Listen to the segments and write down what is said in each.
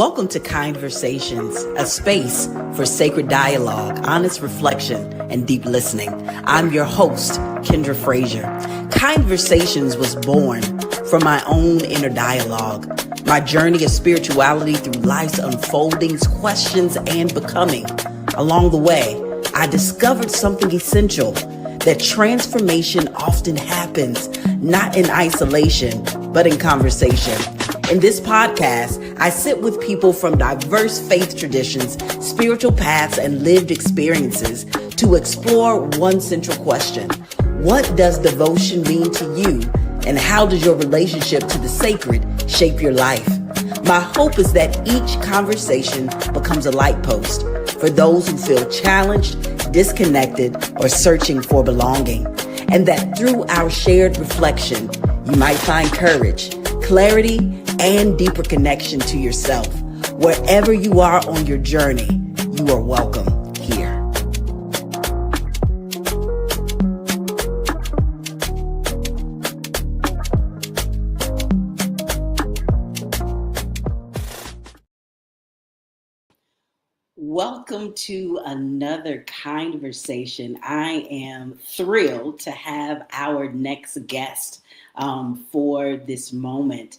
Welcome to KYNDversation, a space for sacred dialogue, honest reflection, and deep listening. I'm your host, Kendra Frazier. KYNDversations was born from my own inner dialogue, my journey of spirituality through life's unfoldings, questions, and becoming. Along the way, I discovered something essential, that transformation often happens, not in isolation, but in conversation. In this podcast, I sit with people from diverse faith traditions, spiritual paths, and lived experiences to explore one central question. What does devotion mean to you? And how does your relationship to the sacred shape your life? My hope is that each conversation becomes a light post for those who feel challenged, disconnected, or searching for belonging. And that through our shared reflection, you might find courage, clarity, and deeper connection to yourself. Wherever you are on your journey, you are welcome here. Welcome to another KYNDversation. I am thrilled to have our next guest for this moment.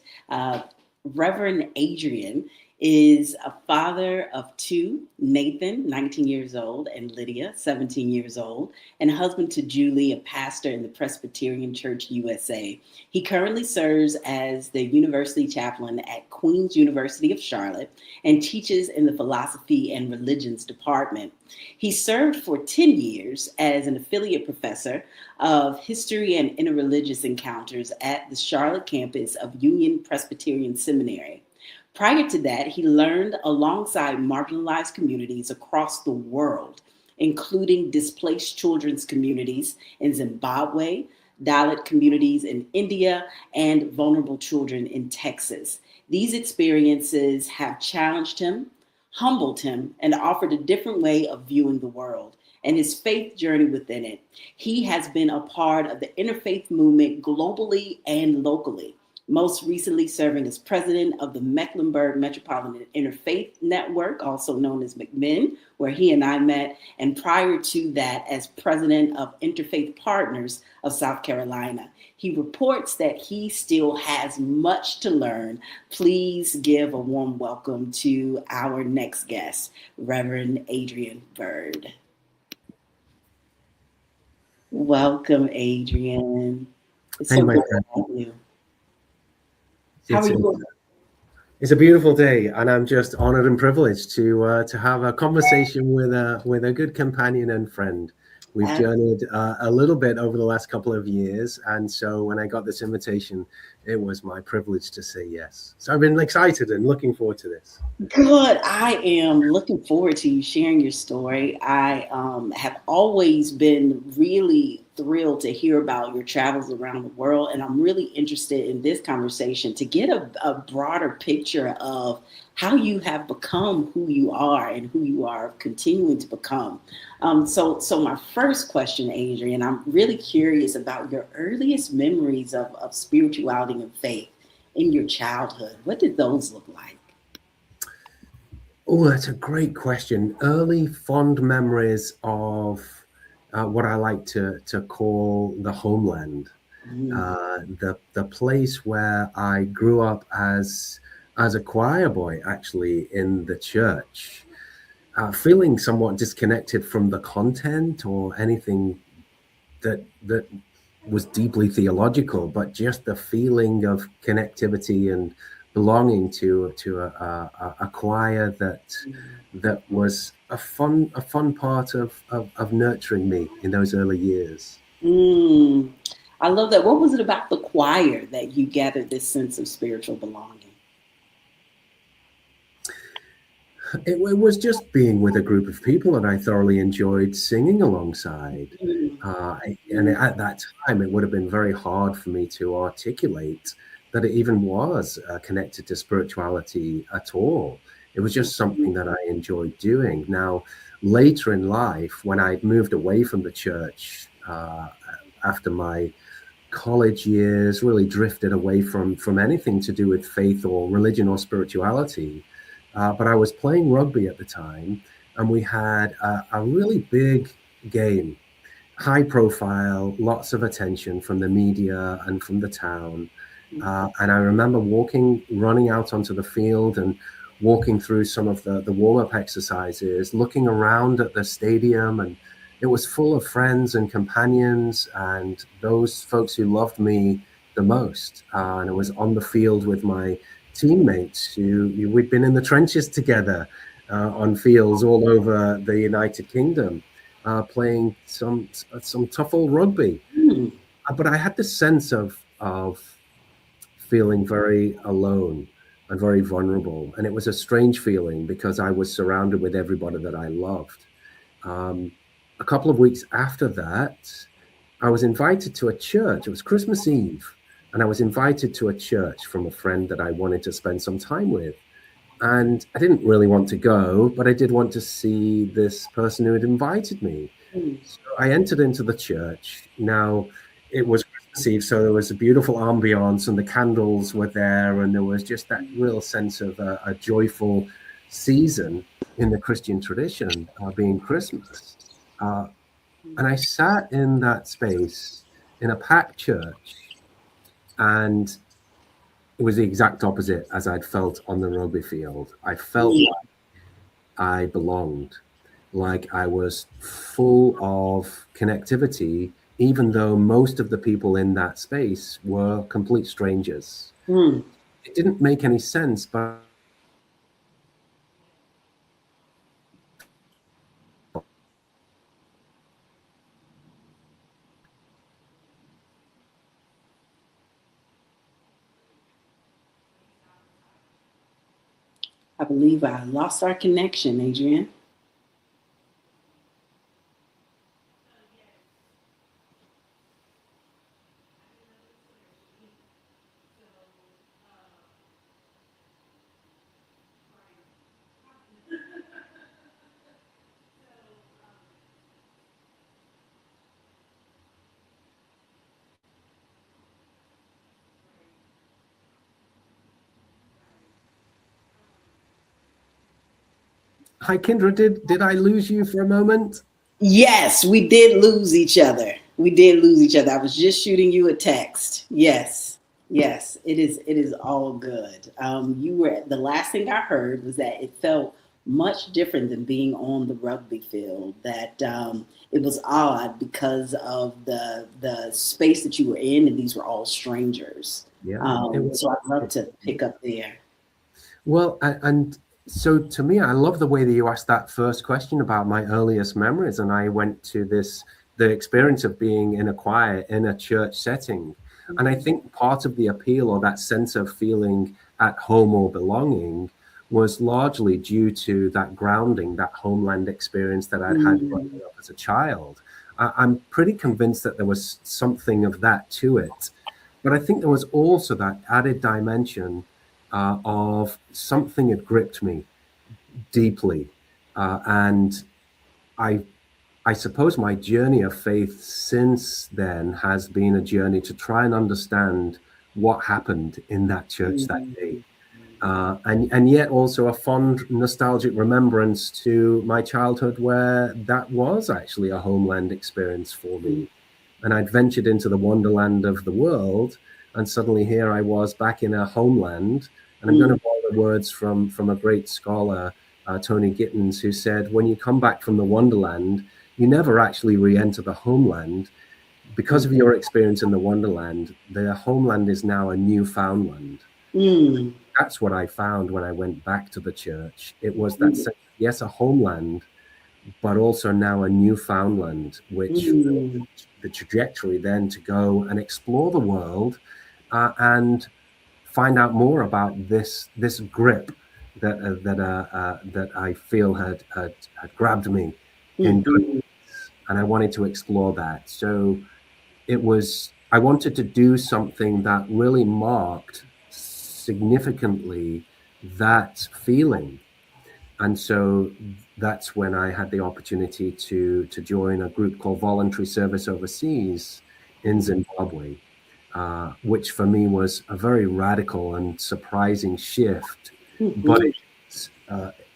Reverend Adrian is a father of two, Nathan, 19 years old, and Lydia, 17 years old, and husband to Julie, a pastor in the Presbyterian Church USA. He currently serves as the university chaplain at Queen's University of Charlotte and teaches in the Philosophy and Religions Department. He served for 10 years as an affiliate professor of History and Interreligious Encounters at the Charlotte campus of Union Presbyterian Seminary. Prior to that, he learned alongside marginalized communities across the world, including displaced children's communities in Zimbabwe, Dalit communities in India, and vulnerable children in Texas. These experiences have challenged him, humbled him, and offered a different way of viewing the world and his faith journey within it. He has been a part of the Interfaith movement globally and locally, most recently serving as president of the Mecklenburg Metropolitan Interfaith Network, also known as McMinn, where he and I met, and prior to that as president of Interfaith Partners of South Carolina. He reports that he still has much to learn. Please give a warm welcome to our next guest, Reverend Adrian Bird. Welcome, Adrian. It's so good to have you. How are you doing? It's a beautiful day, and I'm just honored and privileged to have a conversation with a good companion and friend. We've journeyed a little bit over the last couple of years, and so when I got this invitation, it was my privilege to say yes. So I've been excited and looking forward to this. Good. I am looking forward to you sharing your story. I have always been really thrilled to hear about your travels around the world, and I'm really interested in this conversation to get a broader picture of how you have become who you are and who you are continuing to become. So my first question, Adrian, I'm really curious about your earliest memories of spirituality and faith in your childhood. What did those look like? Oh, that's a great question. Early fond memories of what I like to call the homeland, the place where I grew up as a choir boy, actually, in the church, feeling somewhat disconnected from the content or anything that was deeply theological, but just the feeling of connectivity and belonging to a choir that was a fun part of nurturing me in those early years. I love that. What was it about the choir that you gathered this sense of spiritual belonging? It was just being with a group of people that I thoroughly enjoyed singing alongside. And at that time, it would have been very hard for me to articulate that it even was connected to spirituality at all. It was just something that I enjoyed doing. Now, later in life, when I moved away from the church after my college years, really drifted away from anything to do with faith or religion or spirituality, but I was playing rugby at the time, and we had a really big game, high profile, lots of attention from the media and from the town. And I remember running out onto the field and walking through some of the warm-up exercises, looking around at the stadium, and it was full of friends and companions and those folks who loved me the most. And I was on the field with my teammates we'd been in the trenches together on fields all over the United Kingdom, playing some tough old rugby. But I had this sense of feeling very alone and very vulnerable. And it was a strange feeling because I was surrounded with everybody that I loved. A couple of weeks after that, I was invited to a church. It was Christmas Eve. And I was invited to a church from a friend that I wanted to spend some time with. And I didn't really want to go, but I did want to see this person who had invited me. So I entered into the church. Now, it was Christmas Eve, so there was a beautiful ambiance and the candles were there, and there was just that real sense of a joyful season in the Christian tradition, being Christmas. And I sat in that space in a packed church, and it was the exact opposite as I'd felt on the rugby field. I felt like I belonged, like I was full of connectivity, even though most of the people in that space were complete strangers. It didn't make any sense, but I believe I lost our connection, Adrian. hi, Kendra, did I lose you for a moment? Yes, we did lose each other. We did lose each other. I was just shooting you a text. Yes, yes, it is. It is all good. You were the last thing I heard was that it felt much different than being on the rugby field. That it was odd because of the space that you were in, and these were all strangers. Yeah, So I'd love to pick up there. well, and so to me, I love the way that you asked that first question about my earliest memories. And I went to the experience of being in a choir in a church setting. And I think part of the appeal, or that sense of feeling at home or belonging, was largely due to that grounding, that homeland experience that I'd had growing up as a child. I'm pretty convinced that there was something of that to it. But I think there was also that added dimension of something had gripped me deeply. And I suppose my journey of faith since then has been a journey to try and understand what happened in that church that day. And yet also a fond nostalgic remembrance to my childhood where that was actually a homeland experience for me. And I'd ventured into the wonderland of the world, and suddenly here I was back in a homeland. And I'm going to borrow the words from a great scholar, Tony Gittins, who said, when you come back from the wonderland, you never actually re-enter the homeland. Because of your experience in the wonderland, the homeland is now a newfoundland. That's what I found when I went back to the church. It was that sense, yes, a homeland, but also now a Newfoundland, which the trajectory then to go and explore the world and find out more about this grip that I feel had grabbed me in good, and I wanted to explore that. So I wanted to do something that really marked significantly that feeling. And so that's when I had the opportunity to join a group called Voluntary Service Overseas in Zimbabwe, which for me was a very radical and surprising shift. But it's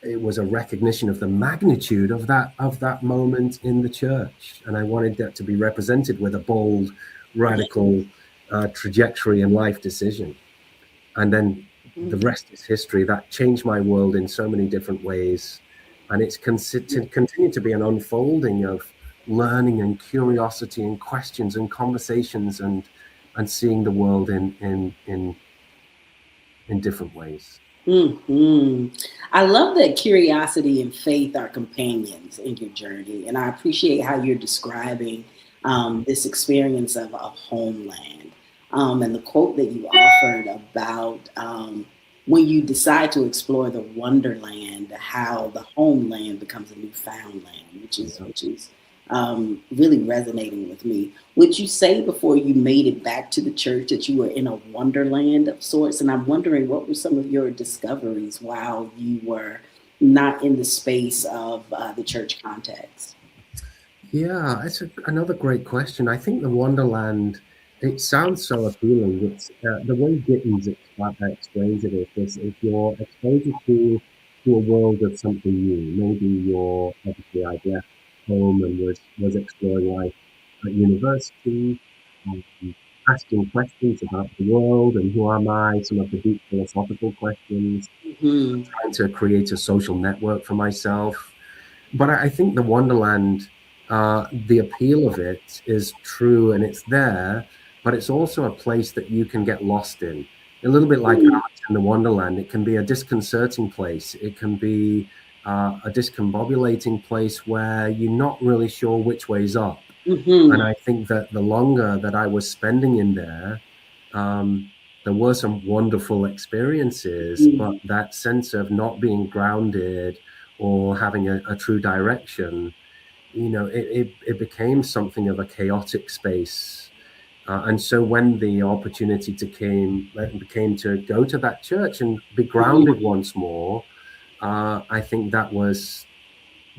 it was a recognition of the magnitude of that moment in the church, and I wanted that to be represented with a bold, radical trajectory and life decision. And then the rest is history. That changed my world in so many different ways, and it's continued to be an unfolding of learning and curiosity and questions and conversations and seeing the world in different ways. Hmm. I love that curiosity and faith are companions in your journey, and I appreciate how you're describing this experience of a homeland, and the quote that you offered about when you decide to explore the wonderland, how the homeland becomes a newfound land, which is really resonating with me. Would you say before you made it back to the church that you were in a wonderland of sorts? And I'm wondering what were some of your discoveries while you were not in the space of the church context? Yeah, it's another great question. I think the Wonderland, it sounds so appealing. It's the way Gittins explains it is this: if you're exposed to a world of something new, maybe you're obviously I'd left home and was exploring life at university, um, asking questions about the world and who am I, some of the deep philosophical questions, Hmm. trying to create a social network for myself. But I think the Wonderland, the appeal of it is true and it's there, but it's also a place that you can get lost in. A little bit like Alice in the Wonderland, it can be a disconcerting place. It can be a discombobulating place where you're not really sure which way's up. And Hmm. I think that the longer that I was spending in there, there were some wonderful experiences, but Hmm. that sense of not being grounded or having a true direction, it became something of a chaotic space. And so when the opportunity became to go to that church and be grounded once more, I think that was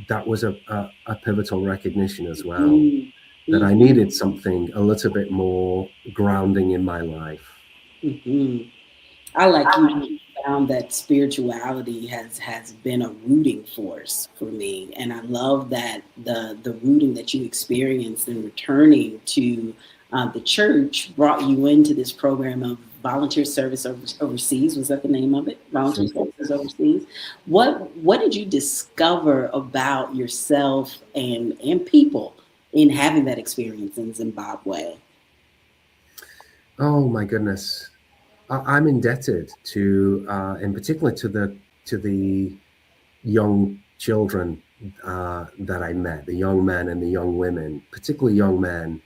a pivotal recognition as well, Hmm. that I Hmm. needed something a little bit more grounding in my life. Hmm. I like you found that spirituality has been a rooting force for me, and I love that the rooting that you experienced in returning to the church brought you into this program of volunteer service overseas. Was that the name of it? Volunteer Absolutely. services overseas. What did you discover about yourself and people in having that experience in Zimbabwe? Oh my goodness. I'm indebted to, in particular, to the young children that I met, the young men and the young women, particularly young men,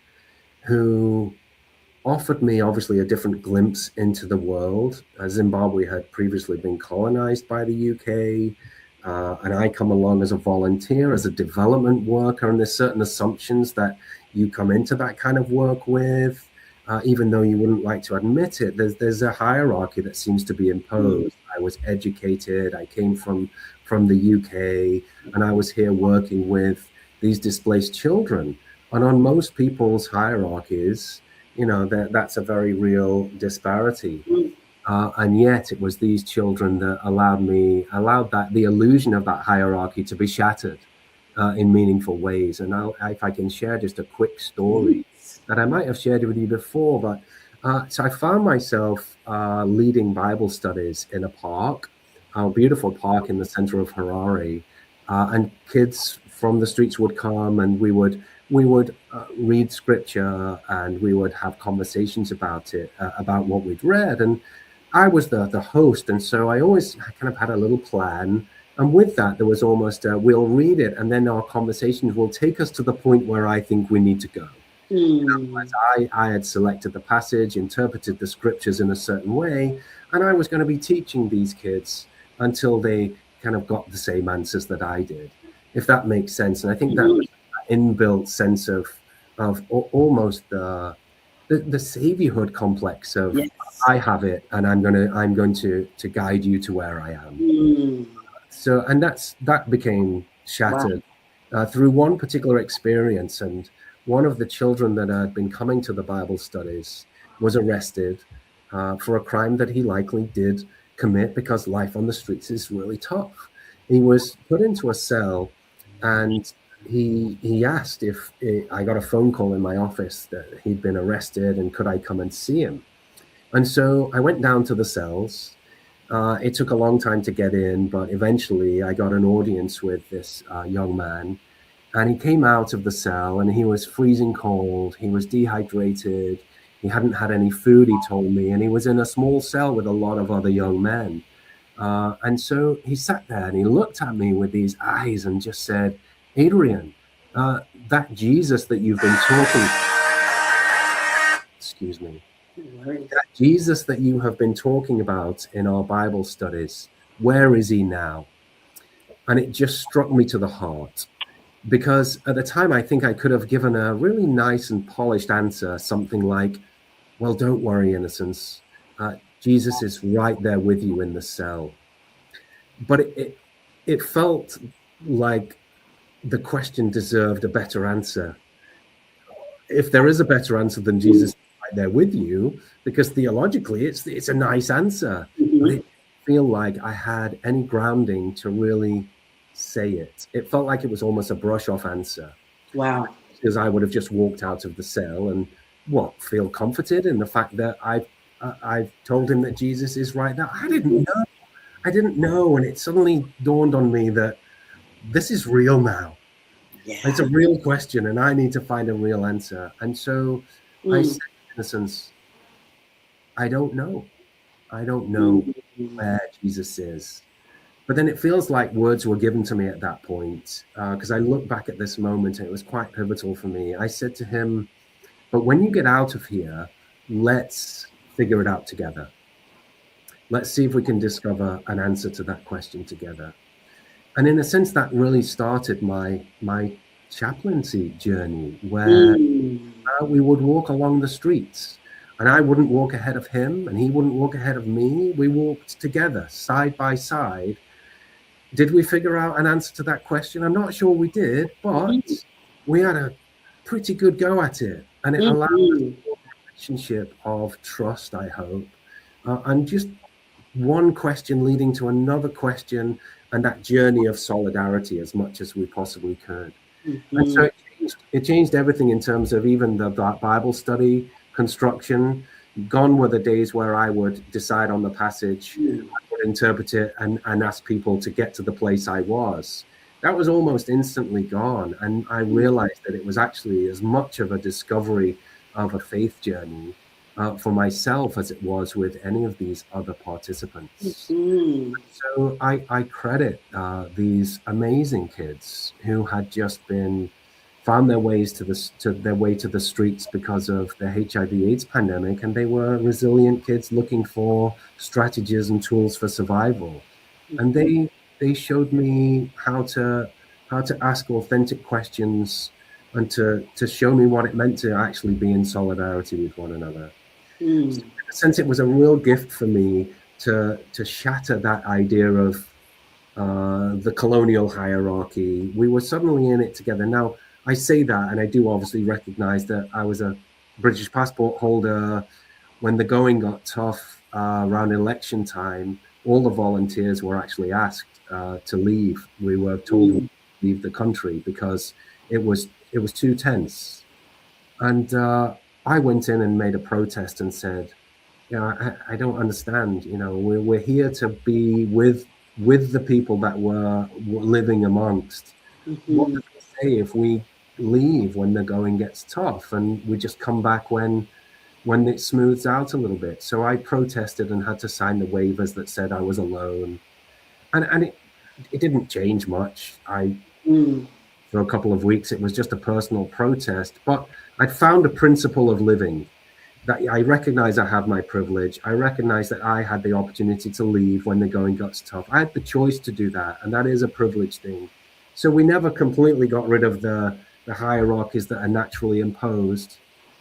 who offered me obviously a different glimpse into the world. Zimbabwe had previously been colonized by the UK, and I come along as a volunteer, as a development worker, and there's certain assumptions that you come into that kind of work with. Even though you wouldn't like to admit it, there's a hierarchy that seems to be imposed. I was educated. I came from the UK, and I was here working with these displaced children. And on most people's hierarchies, that's a very real disparity. And yet it was these children that allowed that the illusion of that hierarchy to be shattered in meaningful ways. And if I can share just a quick story that I might have shared with you before, but so I found myself leading Bible studies in a park, a beautiful park in the center of Harare, and kids from the streets would come, and we would read scripture, and we would have conversations about it, about what we'd read. And I was the host, and so I always kind of had a little plan. And with that, there was almost we'll read it, and then our conversations will take us to the point where I think we need to go. Mm. I had selected the passage, interpreted the scriptures in a certain way, and I was going to be teaching these kids until they kind of got the same answers that I did, if that makes sense. And I think that Mhm. was an inbuilt sense of almost the saviorhood complex of Yes. I have it, and I'm going to guide you to where I am. Mm. So, and that became Wow. shattered through one particular experience. And one of the children that had been coming to the Bible studies was arrested for a crime that he likely did commit, because life on the streets is really tough. He was put into a cell, and he asked if I got a phone call in my office that he'd been arrested and could I come and see him. And so I went down to the cells. It took a long time to get in, but eventually I got an audience with this young man. And he came out of the cell and he was freezing cold. He was dehydrated. He hadn't had any food, he told me. And he was in a small cell with a lot of other young men. And so he sat there and he looked at me with these eyes and just said, Adrian, that Jesus that you've been talking, excuse me, that Jesus that you have been talking about in our Bible studies, where is he now? And it just struck me to the heart, because at the time I think I could have given a really nice and polished answer, something like, well, don't worry, innocence. Jesus is right there with you in the cell. But it felt like the question deserved a better answer. If there is a better answer than Jesus right there with you, because theologically it's a nice answer, but it didn't feel like I had any grounding to really say it. It felt like it was almost a brush-off answer. Wow. Because I would have just walked out of the cell and feel comforted in the fact that I've told him that Jesus is right there. I didn't know, and it suddenly dawned on me that this is real now. Yeah. It's a real question, and I need to find a real answer. And so I said, innocence, I don't know. I don't know where Jesus is. But then it feels like words were given to me at that point, because I look back at this moment and it was quite pivotal for me. I said to him, but when you get out of here, let's figure it out together. Let's see if we can discover an answer to that question together. And in a sense, that really started my chaplaincy journey, where we would walk along the streets, and I wouldn't walk ahead of him and he wouldn't walk ahead of me. We walked together, side by side. Did we figure out an answer to that question? I'm not sure we did, but we had a pretty good go at it. And it allowed a relationship of trust, I hope, and just one question leading to another question, and that journey of solidarity as much as we possibly could. And so it changed everything in terms of even the Bible study construction. Gone were the days where I would decide on the passage, I would interpret it and ask people to get to the place I was. That was almost instantly gone. And I realized that it was actually as much of a discovery of a faith journey for myself as it was with any of these other participants. So I credit these amazing kids who had just found their ways to the streets because of the HIV/AIDS pandemic, and they were resilient kids looking for strategies and tools for survival. And they showed me how to ask authentic questions and to show me what it meant to actually be in solidarity with one another. So in a sense, it was a real gift for me to shatter that idea of the colonial hierarchy. We were suddenly in it together. Now, I say that, and I do obviously recognize that I was a British passport holder. When the going got tough around election time, all the volunteers were actually asked to leave. We were told to leave the country because it was too tense. And I went in and made a protest and said, I don't understand. We're here to be with the people that we're living amongst. What do we say if we leave when the going gets tough and we just come back when it smooths out a little bit? So I protested and had to sign the waivers that said I was alone, and it didn't change much. For a couple of weeks it was just a personal protest, but I'd found a principle of living that I recognize I have my privilege. I recognize that I had the opportunity to leave when the going got tough. I had the choice to do that, and that is a privilege thing. So we never completely got rid of the hierarchies that are naturally imposed,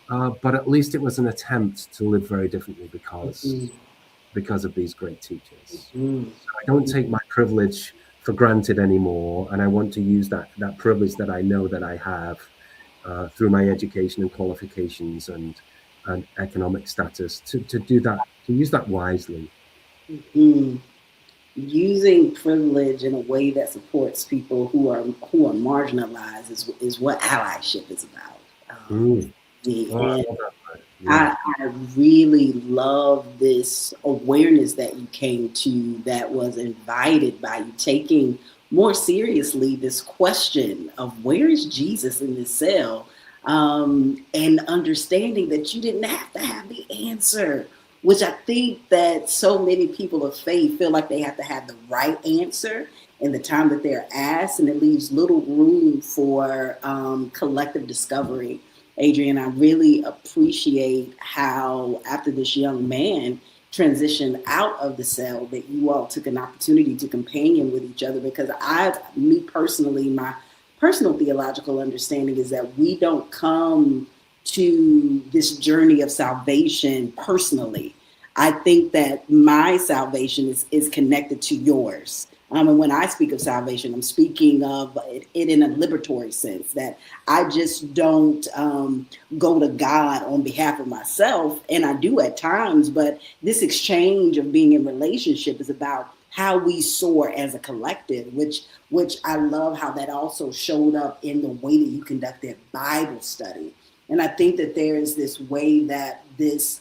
but at least it was an attempt to live very differently because of these great teachers. So I don't take my privilege for granted anymore, and I want to use that privilege that I know that I have through my education and qualifications and economic status to do that, to use that wisely. using privilege in a way that supports people who are marginalized is what allyship is about. Mm. Oh, I And love that word. Yeah. I really love this awareness that you came to that was invited by you taking more seriously this question of where is Jesus in this cell, and understanding that you didn't have to have the answer, which I think that so many people of faith feel like they have to have the right answer in the time that they're asked, and it leaves little room for collective discovery. Adrian, I really appreciate how after this young man transitioned out of the cell that you all took an opportunity to companion with each other, because me personally, my personal theological understanding is that we don't come to this journey of salvation personally. I think that my salvation is connected to yours. And when I speak of salvation, I'm speaking of it in a liberatory sense, that I just don't go to God on behalf of myself, and I do at times, but this exchange of being in relationship is about how we soar as a collective, which I love how that also showed up in the way that you conducted Bible study. And I think that there is this way that this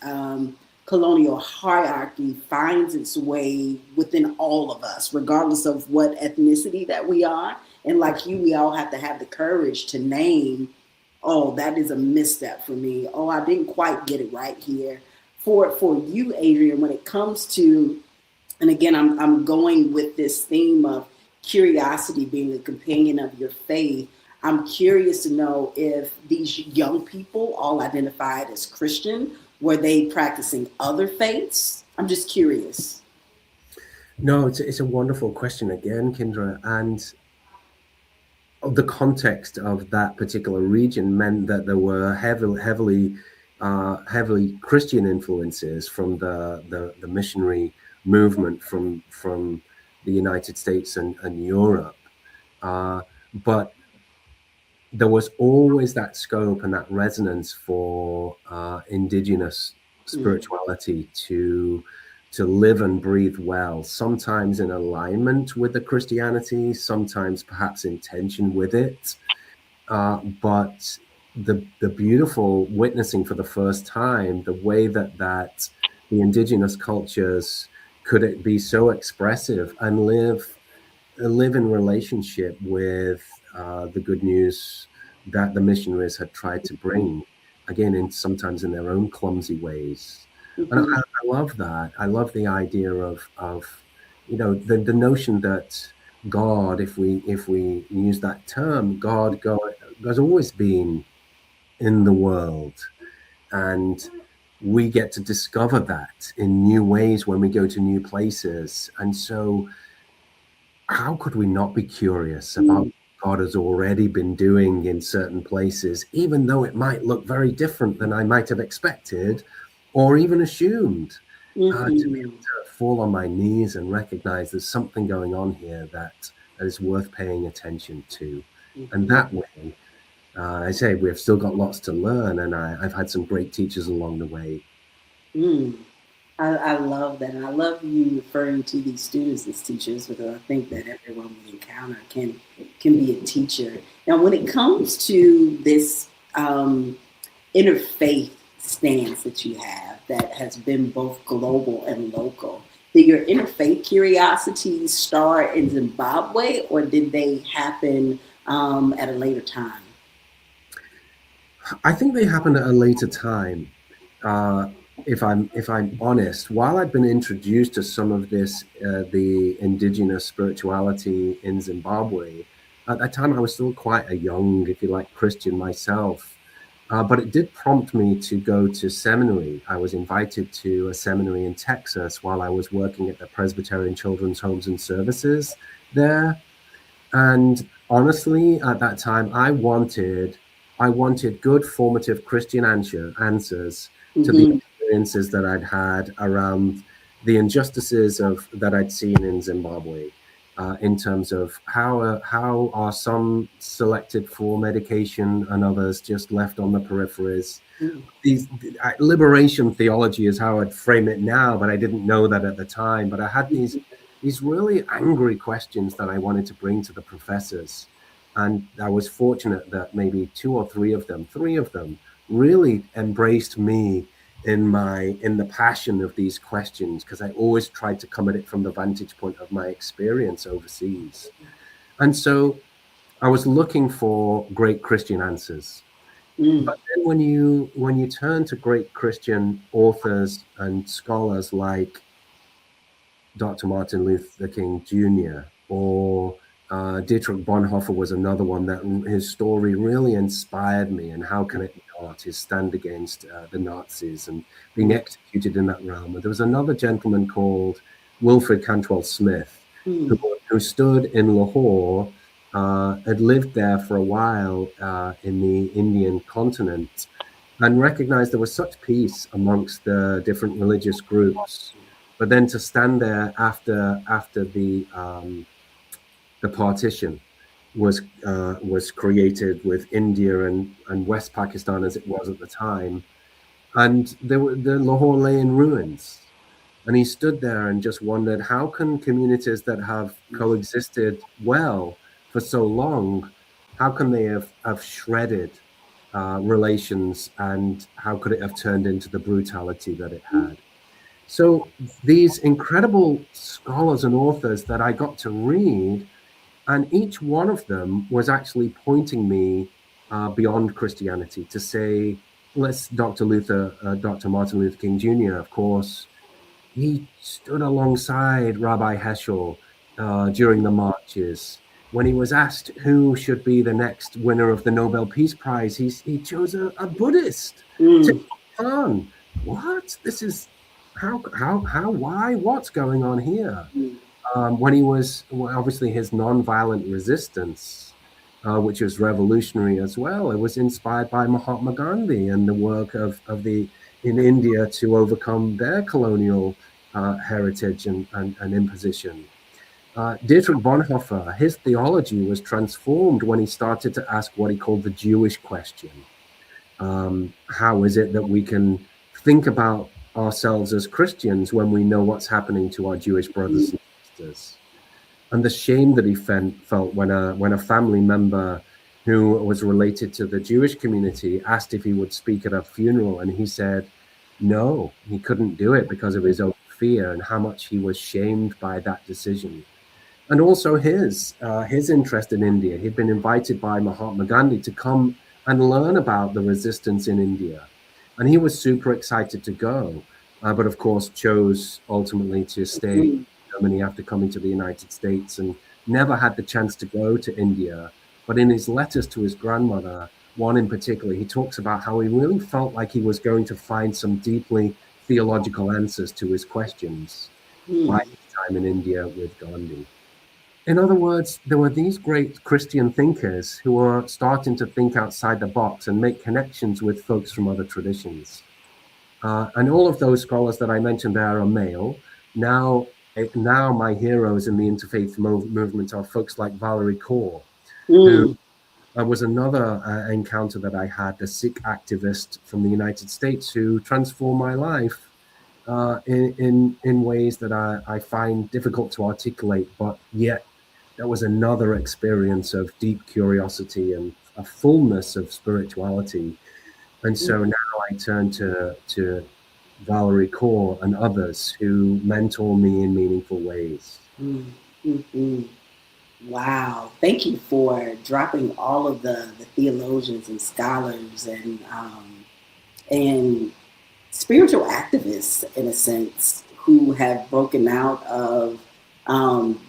colonial hierarchy finds its way within all of us, regardless of what ethnicity that we are. And like you, we all have to have the courage to name, oh, that is a misstep for me. Oh, I didn't quite get it right here. For you, Adrian, when it comes to, and again, I'm going with this theme of curiosity being a companion of your faith. I'm curious to know if these young people all identified as Christian, were they practicing other faiths? I'm just curious. No, it's a wonderful question again, Kendra. And the context of that particular region meant that there were heavily Christian influences from the missionary movement from the United States and Europe. But there was always that scope and that resonance for indigenous spirituality to live and breathe well, sometimes in alignment with the Christianity, sometimes perhaps in tension with it. But the beautiful witnessing for the first time, the way that the indigenous cultures could it be so expressive and live in relationship with the good news that the missionaries had tried to bring, again, sometimes in their own clumsy ways. And Mm-hmm. I love that. I love the idea of the notion that God, if we use that term, God has always been in the world, and we get to discover that in new ways when we go to new places. And so how could we not be curious about Mm-hmm. what God has already been doing in certain places, even though it might look very different than I might have expected or even assumed? To be Mm-hmm. able to fall on my knees and recognize there's something going on here that is worth paying attention to. And Mm-hmm. that way, I say we've still got lots to learn, and I've had some great teachers along the way. Mm. I love that. And I love you referring to these students as teachers, because I think that everyone we encounter can be a teacher. Now, when it comes to this interfaith stance that you have that has been both global and local, did your interfaith curiosities start in Zimbabwe, or did they happen at a later time? I think they happened at a later time. Uh, if I'm honest, while I'd been introduced to some of this, the indigenous spirituality in Zimbabwe, at that time I was still quite a young, if you like, Christian myself. But it did prompt me to go to seminary. I was invited to a seminary in Texas while I was working at the Presbyterian Children's Homes and Services there. And honestly, at that time, I wanted good formative Christian answers to the Mm-hmm. experiences that I'd had around the injustices of that I'd seen in Zimbabwe, in terms of how are some selected for medication and others just left on the peripheries. These liberation theology is how I'd frame it now, but I didn't know that at the time. But I had these these really angry questions that I wanted to bring to the professors. And I was fortunate that maybe three of them really embraced me in the passion of these questions, because I always tried to come at it from the vantage point of my experience overseas. And so I was looking for great Christian answers. Mm, But then when you turn to great Christian authors and scholars like Dr. Martin Luther King Jr. or Dietrich Bonhoeffer was another one that his story really inspired me. And how can it not? His stand against the Nazis and being mm, executed in that realm. And there was another gentleman called Wilfred Cantwell Smith, who, mm, who stood in Lahore, had lived there for a while in the Indian continent, and recognized there was such peace amongst the different religious groups. But then to stand there after the partition was created with India and West Pakistan as it was at the time, and the Lahore lay in ruins. And he stood there and just wondered, how can communities that have coexisted well for so long, how can they have shredded relations, and how could it have turned into the brutality that it had? So these incredible scholars and authors that I got to read, and each one of them was actually pointing me beyond Christianity to say, let's Dr. Martin Luther King Jr., of course, he stood alongside Rabbi Heschel during the marches. When he was asked who should be the next winner of the Nobel Peace Prize, he chose a Buddhist, mm, Thich Nhat. What? This is why? What's going on here? mm, When he was, well, obviously his nonviolent resistance, which was revolutionary as well, it was inspired by Mahatma Gandhi and the work of the in India to overcome their colonial heritage and imposition. Dietrich Bonhoeffer, his theology was transformed when he started to ask what he called the Jewish question. How is it that we can think about ourselves as Christians when we know what's happening to our Jewish brothers and sisters? And the shame that he felt when a family member who was related to the Jewish community asked if he would speak at a funeral, and he said no, he couldn't do it because of his own fear, and how much he was shamed by that decision. And also his interest in India. He'd been invited by Mahatma Gandhi to come and learn about the resistance in India, and he was super excited to go, but of course chose ultimately to stay mm, Germany after coming to the United States, and never had the chance to go to India. But in his letters to his grandmother, one in particular, he talks about how he really felt like he was going to find some deeply theological answers to his questions by mm, his time in India with Gandhi. In other words, there were these great Christian thinkers who were starting to think outside the box and make connections with folks from other traditions. And all of those scholars that I mentioned there are male. Now my heroes in the interfaith movement are folks like Valerie Kaur, who mm, was another encounter that I had, a Sikh activist from the United States who transformed my life in ways that I find difficult to articulate, but yet that was another experience of deep curiosity and a fullness of spirituality. And so mm, now I turn to Valerie Kaur and others who mentor me in meaningful ways. mm, mm, mm. Wow. Thank you for dropping all of the theologians and scholars and spiritual activists, in a sense, who have broken out of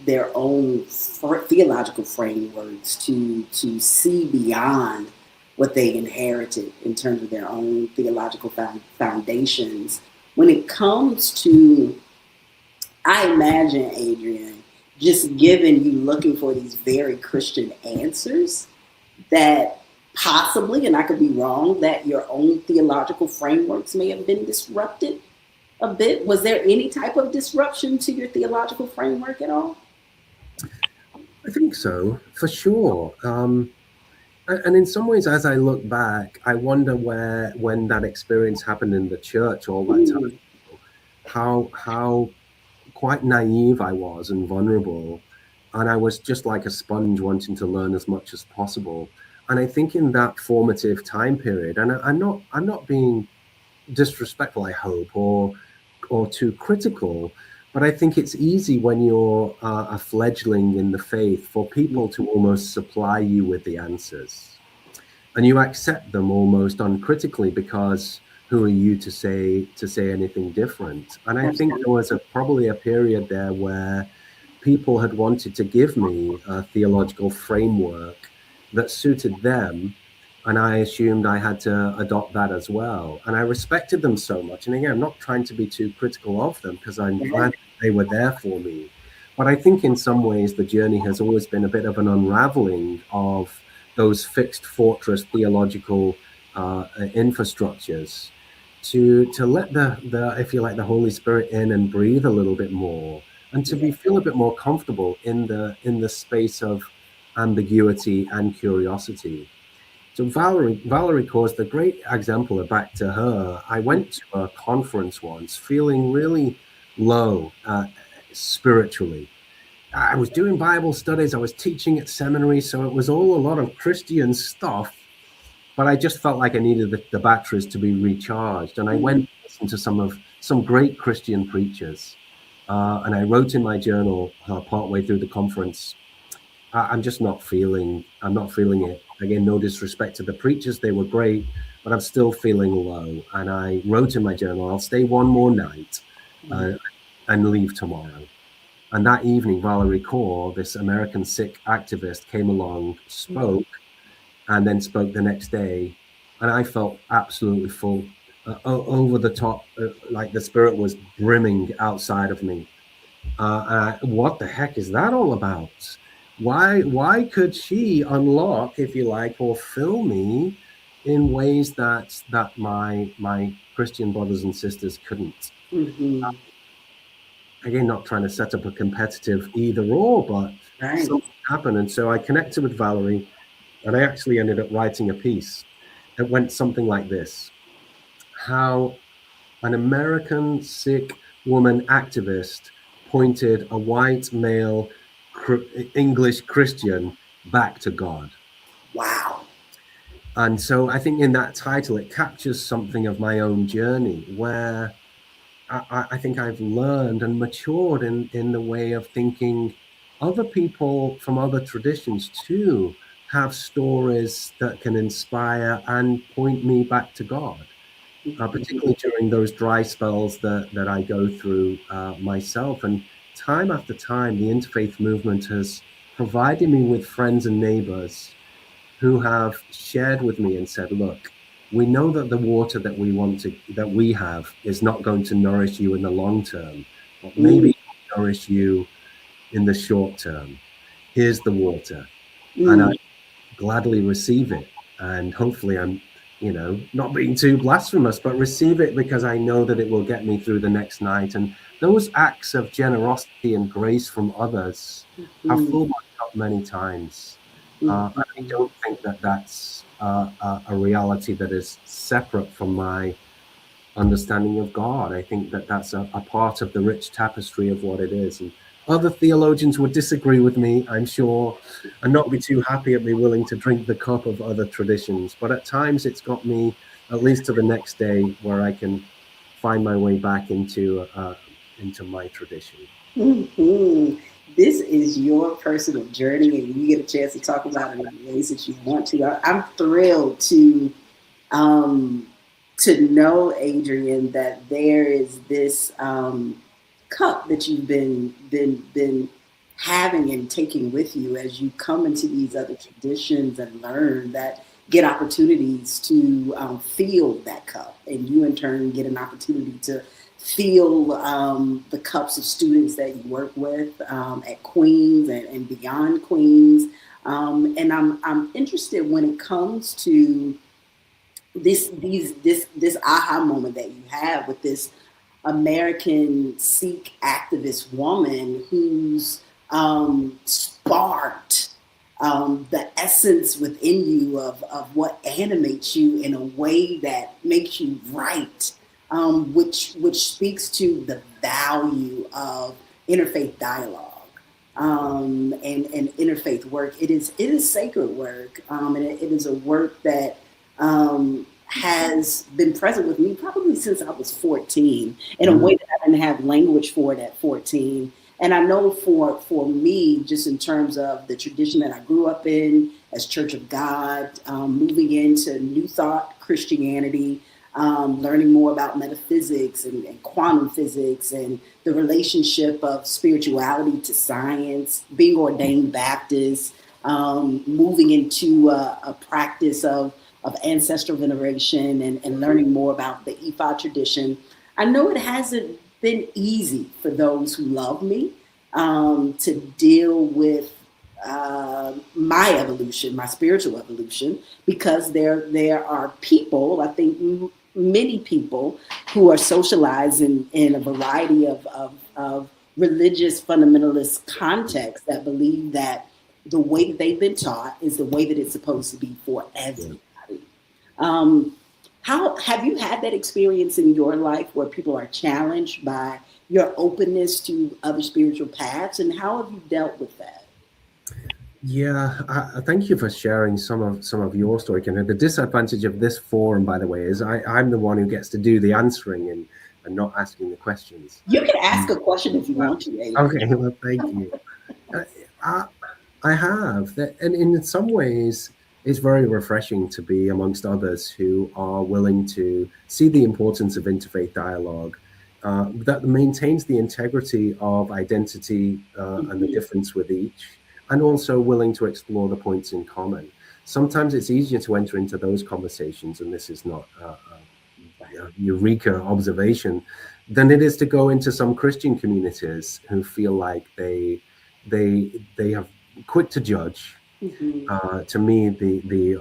their own theological frameworks to see beyond what they inherited in terms of their own theological foundations. When it comes to, I imagine, Adrian, just given you looking for these very Christian answers, that possibly, and I could be wrong, that your own theological frameworks may have been disrupted a bit. Was there any type of disruption to your theological framework at all? I think so, for sure. And in some ways, as I look back, I wonder when that experience happened in the church all that time, Mm, how quite naive I was and vulnerable. And I was just like a sponge wanting to learn as much as possible. And I think in that formative time period, and I'm not being disrespectful, I hope, or too critical, but I think it's easy when you're a fledgling in the faith for people to almost supply you with the answers, and you accept them almost uncritically because who are you to say anything different? And I think there was probably a period there where people had wanted to give me a theological framework that suited them, and I assumed I had to adopt that as well. And I respected them so much. And again, I'm not trying to be too critical of them because I'm glad they were there for me. But I think in some ways the journey has always been a bit of an unraveling of those fixed fortress theological infrastructures to let the if you like the Holy Spirit in and breathe a little bit more, and to be feel a bit more comfortable in the space of ambiguity and curiosity. So Valerie caused the great example of back to her. I went to a conference once feeling really low spiritually. I was doing Bible studies, I was teaching at seminary, so it was all a lot of Christian stuff, but I just felt like I needed the batteries to be recharged. And I went and listened to some great Christian preachers. And I wrote in my journal partway through the conference, I'm not feeling it. Again, no disrespect to the preachers, they were great, but I'm still feeling low. And I wrote in my journal, I'll stay one more night and leave tomorrow. And that evening, Valerie Kaur, this American Sikh activist, came along, spoke, and then spoke the next day. And I felt absolutely full, over the top, like the Spirit was brimming outside of me. What the heck is that all about? Why could she unlock, if you like, or fill me in ways that my Christian brothers and sisters couldn't? Again, not trying to set up a competitive either or, but something happened. And so I connected with Valerie, and I actually ended up writing a piece that went something like this: how an American Sikh woman activist pointed a white male English Christian back to God. Wow. And so I think in that title, it captures something of my own journey where I think I've learned and matured in the way of thinking. Other people from other traditions too have stories that can inspire and point me back to God, particularly during those dry spells that I go through myself. And time after time, the interfaith movement has provided me with friends and neighbors who have shared with me and said, look, we know that the water that we have is not going to nourish you in the long term, but maybe nourish you in the short term. Here's the water. And I gladly receive it. And hopefully I'm, not being too blasphemous, but receive it because I know that it will get me through the next night. And those acts of generosity and grace from others have filled my cup many times. I don't think that that's a reality that is separate from my understanding of God. I think that that's a part of the rich tapestry of what it is. And other theologians would disagree with me, I'm sure, and not be too happy at me willing to drink the cup of other traditions. But at times it's got me at least to the next day where I can find my way back into my tradition. This is your personal journey, and you get a chance to talk about it in the ways that you want to. I'm thrilled to know, Adrian, that there is this cup that you've been having and taking with you as you come into these other traditions and learn that get opportunities to feel that cup, and you in turn get an opportunity to feel the cups of students that you work with at Queens and beyond Queens. And I'm interested when it comes to this aha moment that you have with this American Sikh activist woman who's sparked the essence within you of what animates you in a way that makes you write, which speaks to the value of interfaith dialogue and interfaith work. It is sacred work, and it is a work that has been present with me probably since I was 14 in a way that I didn't have language for it at 14. And I know for me, just in terms of the tradition that I grew up in as Church of God, moving into New Thought Christianity, learning more about metaphysics and quantum physics and the relationship of spirituality to science, being ordained Baptist, moving into a practice of ancestral veneration and learning more about the Ifa tradition. I know it hasn't been easy for those who love me to deal with my evolution, my spiritual evolution, because there are people, I think many people, who are socialized in a variety of religious fundamentalist contexts that believe that the way that they've been taught is the way that it's supposed to be for everybody. How have you had that experience in your life where people are challenged by your openness to other spiritual paths, and how have you dealt with that? Yeah, thank you for sharing some of your story. And the disadvantage of this forum, by the way, is I'm the one who gets to do the answering and not asking the questions. You can ask a question if you want to, Adrian. Okay, well, thank you. I, I have, and in some ways, it's very refreshing to be amongst others who are willing to see the importance of interfaith dialogue that maintains the integrity of identity and the difference with each, and also willing to explore the points in common. Sometimes it's easier to enter into those conversations, and this is not a eureka observation, than it is to go into some Christian communities who feel like they have quick to judge. To me, the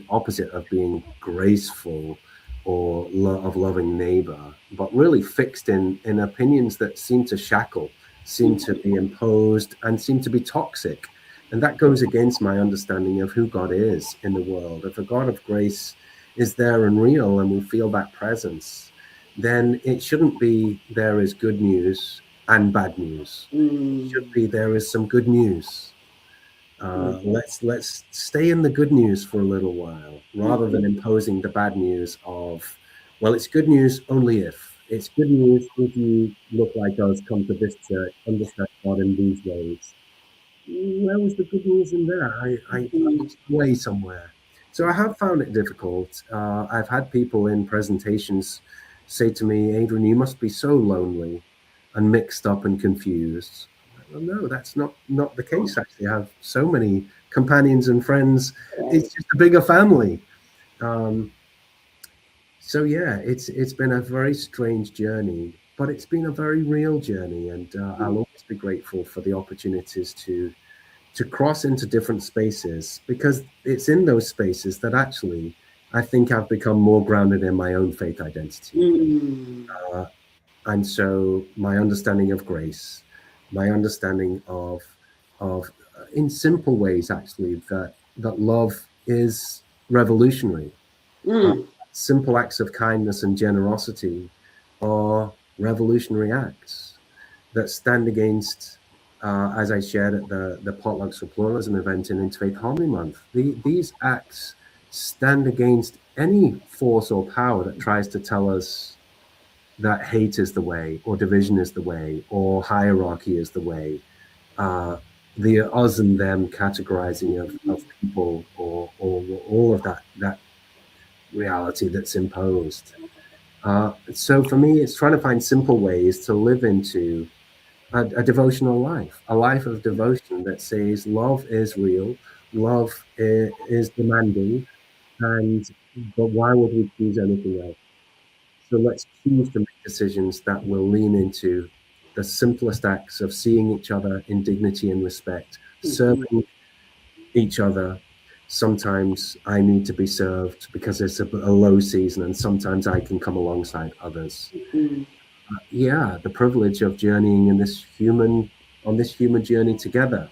opposite of being graceful or of loving neighbor, but really fixed in opinions that seem to shackle, seem to be imposed, and seem to be toxic. And that goes against my understanding of who God is in the world. If a God of grace is there and real, and we feel that presence, then it shouldn't be there is good news and bad news. It should be there is some good news. Let's stay in the good news for a little while, rather than imposing the bad news of, well, it's good news only if. It's good news if you look like us, come to this church, understand God in these ways. Where was the good news in there? I was away somewhere. So I have found it difficult. I've had people in presentations say to me, Adrian, you must be so lonely and mixed up and confused. Well, no, that's not the case. Actually, I have so many companions and friends. It's just a bigger family. So yeah, it's been a very strange journey, but it's been a very real journey, and I'll always be grateful for the opportunities to cross into different spaces, because it's in those spaces that actually I think I've become more grounded in my own faith identity. And so my understanding of grace, my understanding of in simple ways actually that love is revolutionary. Simple acts of kindness and generosity are revolutionary acts that stand against, as I shared at the Potlucks for Pluralism event in Interfaith Harmony Month, these acts stand against any force or power that tries to tell us that hate is the way, or division is the way, or hierarchy is the way. The us and them categorizing of people, or all of that reality that's imposed. So for me, it's trying to find simple ways to live into a devotional life, a life of devotion that says love is real, love is demanding, but why would we choose anything else? So let's choose to make decisions that will lean into the simplest acts of seeing each other in dignity and respect, serving each other. Sometimes I need to be served because it's a low season, and sometimes I can come alongside others. Yeah, the privilege of journeying on this human journey together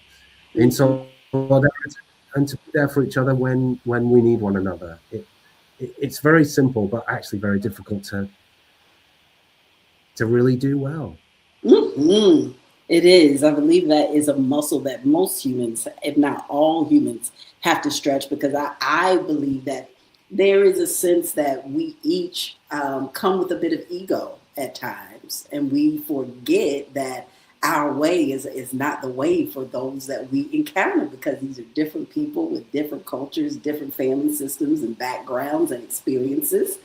in solidarity, and to be there for each other when we need one another. It's very simple, but actually very difficult to really do well. It is. I believe that is a muscle that most humans, if not all humans, have to stretch, because I believe that there is a sense that we each come with a bit of ego at times, and we forget that our way is not the way for those that we encounter, because these are different people with different cultures, different family systems and backgrounds and experiences.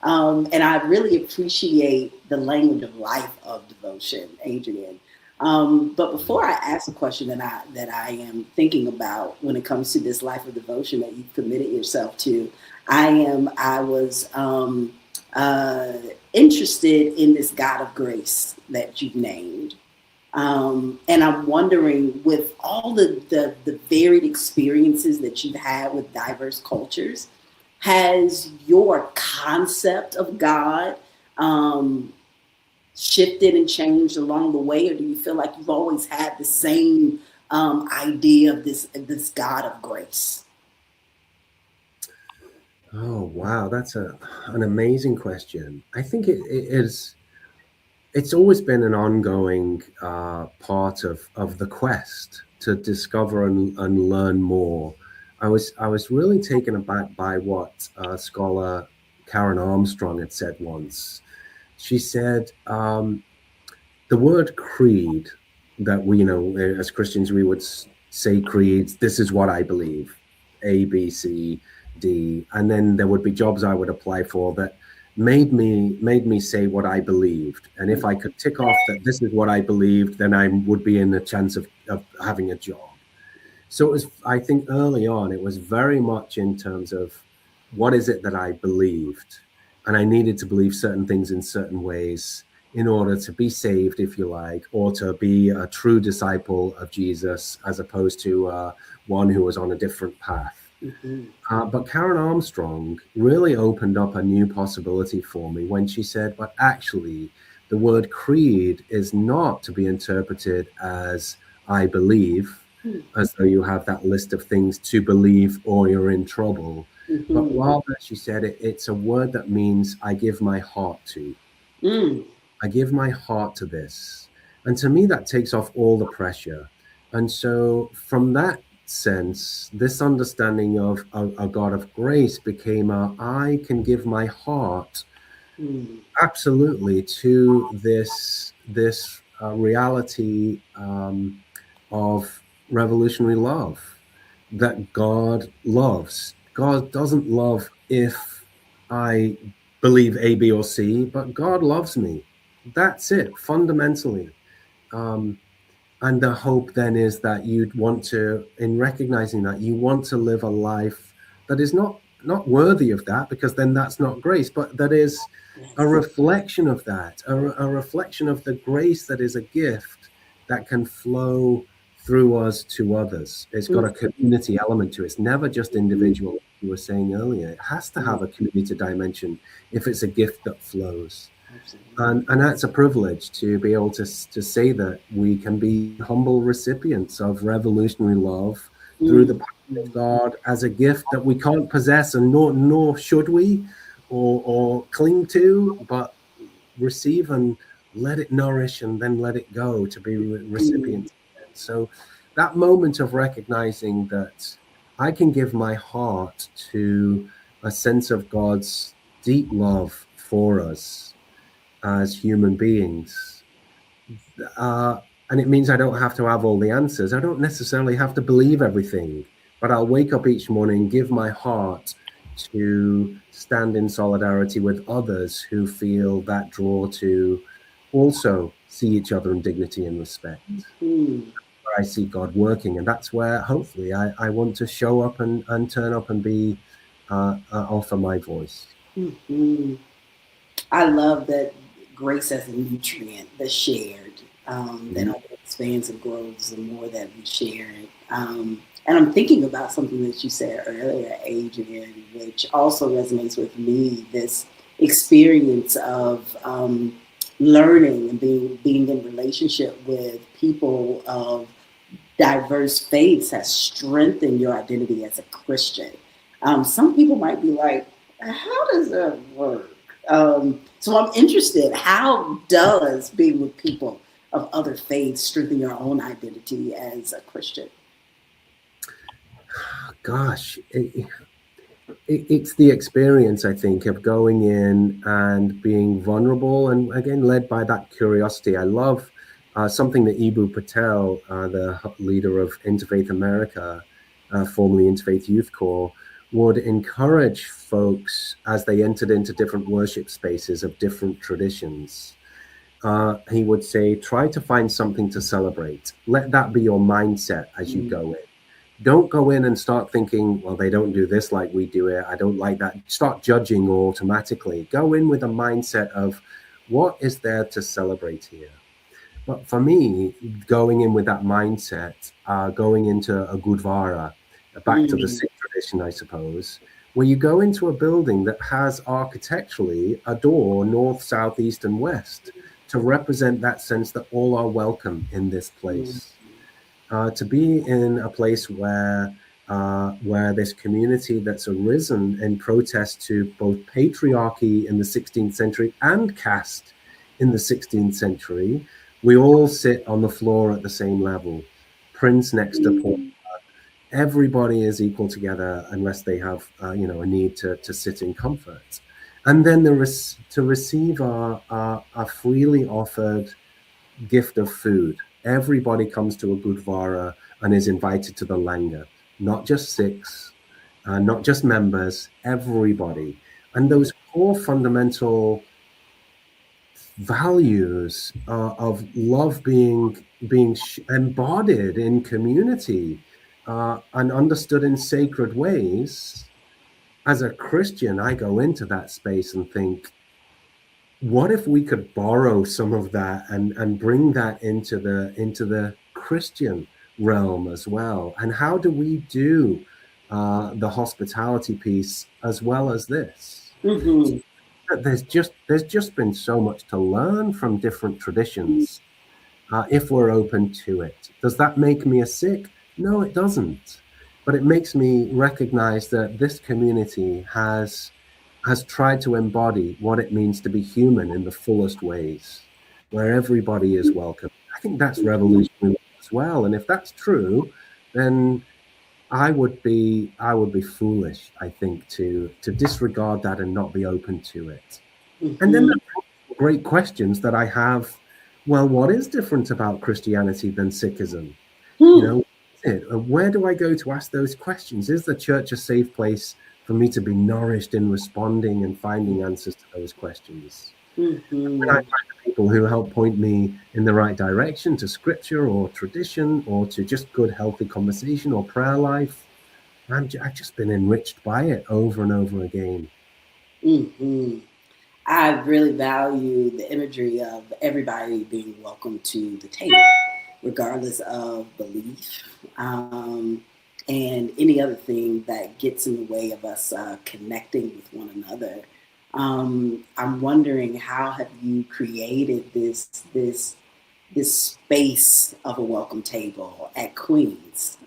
And I really appreciate the language of life of devotion, Adrian. But before I ask a question that I am thinking about when it comes to this life of devotion that you've committed yourself to, I was uh, interested in this God of grace that you've named. And I'm wondering, with all the varied experiences that you've had with diverse cultures, has your concept of God um, shifted and changed along the way, or do you feel like you've always had the same idea of this God of grace? Oh, wow, that's an amazing question. I think it is. It's always been an ongoing part of the quest to discover and learn more. I was really taken aback by what scholar Karen Armstrong had said once. She said the word creed, that we, as Christians, we would say creeds. This is what I believe, A, B, C, D, and then there would be jobs I would apply for that made me say what I believed. And if I could tick off that this is what I believed, then I would be in a chance of having a job. So it was, I think early on, it was very much in terms of what is it that I believed? And I needed to believe certain things in certain ways in order to be saved, if you like, or to be a true disciple of Jesus, as opposed to one who was on a different path. Mm-hmm. But Karen Armstrong really opened up a new possibility for me when she said, but actually, the word creed is not to be interpreted as I believe, as though you have that list of things to believe or you're in trouble. But Mm-hmm. rather, she said, it's a word that means I give my heart to. Mm. I give my heart to this. And to me, that takes off all the pressure. And so, from that sense, this understanding of a God of grace became I can give my heart Mm. absolutely to this reality of revolutionary love, that God loves. God doesn't love if I believe A, B, or C, but God loves me. That's it, fundamentally. Um, and the hope then is that you'd want to, in recognizing that, you want to live a life that is not worthy of that, because then that's not grace, but that is a Yes. reflection of that, a reflection of the grace that is a gift that can flow through us to others. It's got a Mm-hmm. community element to it. It's never just individual. Like you were saying earlier, it has to Mm-hmm. have a community dimension if it's a gift that flows. Absolutely. And that's a privilege to be able to say that we can be humble recipients of revolutionary love through the power of Mm-hmm. God as a gift that we can't possess, and nor should we, or cling to, but receive and let it nourish and then let it go to be recipients. So that moment of recognizing that I can give my heart to a sense of God's deep love for us as human beings. Uh, and it means I don't have to have all the answers. I don't necessarily have to believe everything, but I'll wake up each morning, give my heart to stand in solidarity with others who feel that draw to also see each other in dignity and respect. Mm-hmm. Where I see God working, and that's where hopefully I want to show up and turn up and be offer my voice. Mm-hmm. I love that grace as a nutrient that's shared, that Mhm. only expands and grows the more that we share it. And I'm thinking about something that you said earlier, Adrian, which also resonates with me, this experience of learning and being in relationship with people of diverse faiths has strengthened your identity as a Christian. Some people might be like, how does that work? So I'm interested. How does being with people of other faiths strengthen your own identity as a Christian? Gosh, it's the experience, I think, of going in and being vulnerable and, again, led by that curiosity. I love something that Ibu Patel, the leader of Interfaith America, formerly Interfaith Youth Corps, would encourage folks as they entered into different worship spaces of different traditions. He would say, try to find something to celebrate. Let that be your mindset as you go in. Don't go in and start thinking, well, they don't do this like we do it. I don't like that. Start judging automatically. Go in with a mindset of what is there to celebrate here. But for me, going in with that mindset, going into a Gurdwara, back to the Sikh tradition, I suppose, where you go into a building that has architecturally a door north, south, east, and west to represent that sense that all are welcome in this place. To be in a place where this community that's arisen in protest to both patriarchy in the 16th century and caste in the 16th century, we all sit on the floor at the same level, prince next to pauper. Everybody is equal together unless they have a need to sit in comfort. And then to receive a freely offered gift of food. Everybody comes to a Gurdwara and is invited to the Langar, not just Sikhs, not just members, everybody. And those core fundamental values of love being embodied in community and understood in sacred ways. As a Christian, I go into that space and think, what if we could borrow some of that and bring that into the Christian realm as well? And how do we do the hospitality piece as well as this? There's just been so much to learn from different traditions if we're open to it. Does that make me a Sikh? No, it doesn't. But it makes me recognize that this community has tried to embody what it means to be human in the fullest ways, where everybody is welcome. I think that's revolutionary as well. And if that's true, then I would be foolish, I think, to disregard that and not be open to it. And then the great questions that I have. Well, what is different about Christianity than Sikhism? Where do I go to ask those questions? Is the church a safe place for me to be nourished in responding and finding answers to those questions? When I find people who help point me in the right direction to scripture or tradition or to just good, healthy conversation or prayer life, I've just been enriched by it over and over again. I really value the imagery of everybody being welcome to the table, regardless of belief and any other thing that gets in the way of us connecting with one another. I'm wondering, how have you created this space of a welcome table at Queens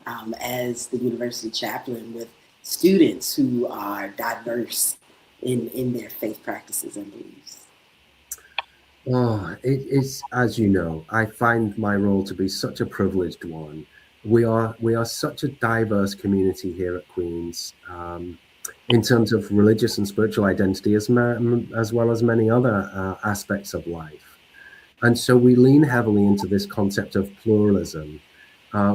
as the university chaplain with students who are diverse in their faith practices and beliefs? Oh, it's, as you know, I find my role to be such a privileged one. We are such a diverse community here at Queens, in terms of religious and spiritual identity, as well as many other aspects of life. And so we lean heavily into this concept of pluralism,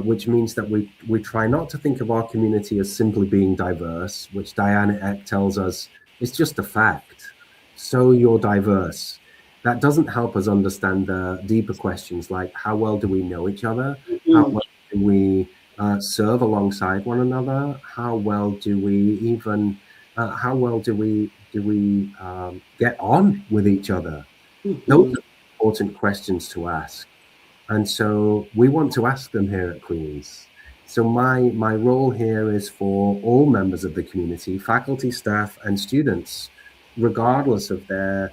which means that we try not to think of our community as simply being diverse, which Diana Eck tells us is just a fact. So you're diverse. That doesn't help us understand the deeper questions like, how well do we know each other? How well do we serve alongside one another? How well do we get on with each other? Those are important questions to ask. And so we want to ask them here at Queen's. So my role here is for all members of the community, faculty, staff, and students, regardless of their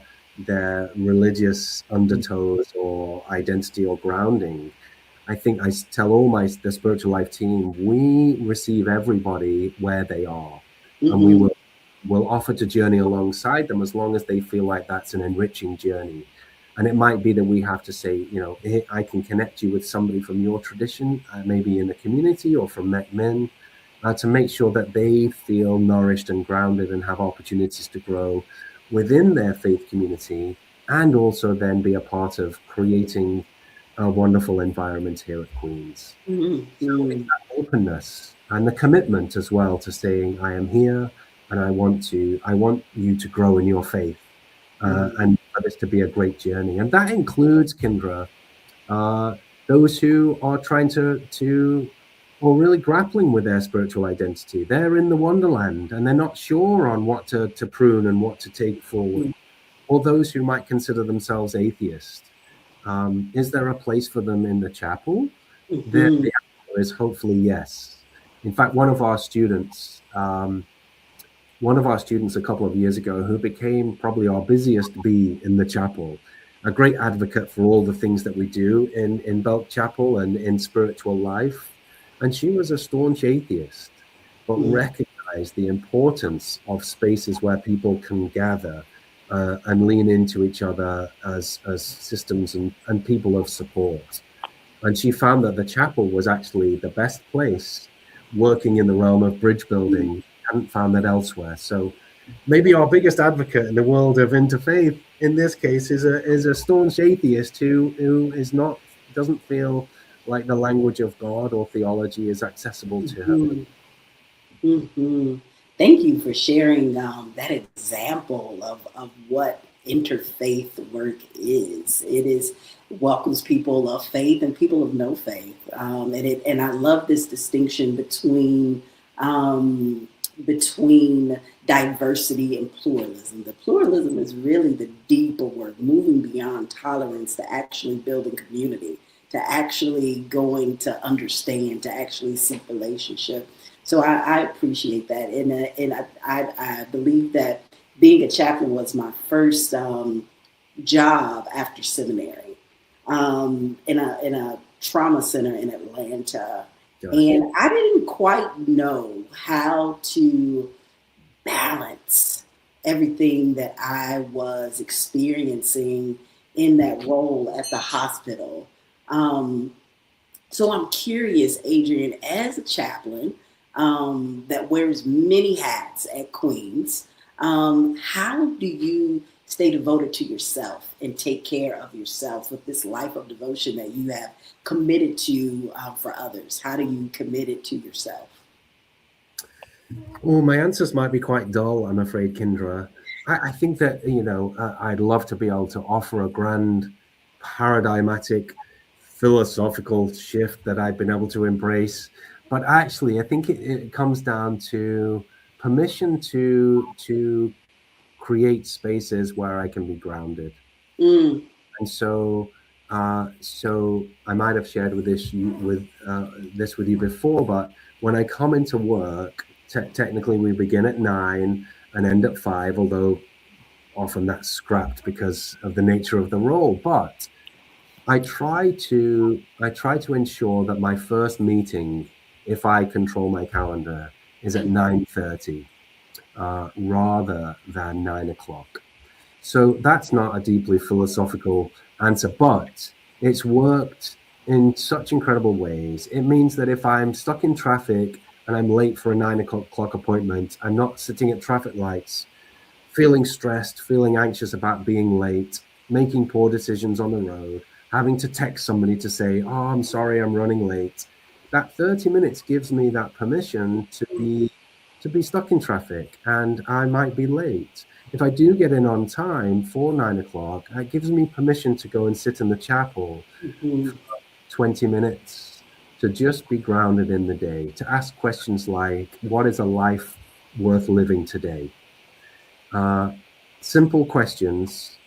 religious undertones or identity or grounding. I think I tell all the spiritual life team, we receive everybody where they are, and we will offer to journey alongside them as long as they feel like that's an enriching journey. And it might be that we have to say, I can connect you with somebody from your tradition, maybe in the community or from men, to make sure that they feel nourished and grounded and have opportunities to grow within their faith community, and also then be a part of creating a wonderful environment here at Queen's. So it's Mm-hmm. that openness and the commitment as well to saying, I am here and I want you to grow in your faith, and for this to be a great journey. And that includes, Kyndra, those who are trying to or really grappling with their spiritual identity. They're in the wonderland and they're not sure on what to prune and what to take forward. Or those who might consider themselves atheist. Is there a place for them in the chapel? The Mm-hmm. answer is hopefully yes. In fact, one of our students a couple of years ago, who became probably our busiest bee in the chapel, a great advocate for all the things that we do in Belk Chapel and in spiritual life. And she was a staunch atheist, but recognized the importance of spaces where people can gather and lean into each other as systems and people of support. And she found that the chapel was actually the best place working in the realm of bridge building. Hadn't found that elsewhere. So maybe our biggest advocate in the world of interfaith in this case is a staunch atheist who doesn't feel like the language of God or theology is accessible to her. Mm-hmm. Mm-hmm. Thank you for sharing that example of what interfaith work is. It is welcomes people of faith and people of no faith, and I love this distinction between diversity and pluralism. The pluralism is really the deeper work, moving beyond tolerance to actually building community, to actually going to understand, to actually seek relationship. So I appreciate that, and I believe that being a chaplain was my first job after seminary, in a trauma center in Atlanta, and I didn't quite know how to balance everything that I was experiencing in that role at the hospital. Um, so I'm curious, Adrian, as a chaplain that wears many hats at Queen's, how do you stay devoted to yourself and take care of yourself with this life of devotion that you have committed to for others? How do you commit it to yourself? Well, my answers might be quite dull, I'm afraid, Kyndra. I think that, I'd love to be able to offer a grand paradigmatic philosophical shift that I've been able to embrace. But actually, I think it comes down to permission to create spaces where I can be grounded. Mm, And so I might have shared this with you before, but when I come into work, technically we begin at 9 and end at 5, although often that's scrapped because of the nature of the role. But I try to ensure that my first meeting, if I control my calendar, is at 9:30 rather than 9 o'clock. So that's not a deeply philosophical answer, but it's worked in such incredible ways. It means that if I'm stuck in traffic and I'm late for a 9 o'clock appointment, I'm not sitting at traffic lights, feeling stressed, feeling anxious about being late, making poor decisions on the road, having to text somebody to say, oh, I'm sorry, I'm running late. That 30 minutes gives me that permission to be stuck in traffic, and I might be late. If I do get in on time for 9 o'clock, it gives me permission to go and sit in the chapel mm-hmm, for 20 minutes to just be grounded in the day, to ask questions like, what is a life worth living today? Simple questions.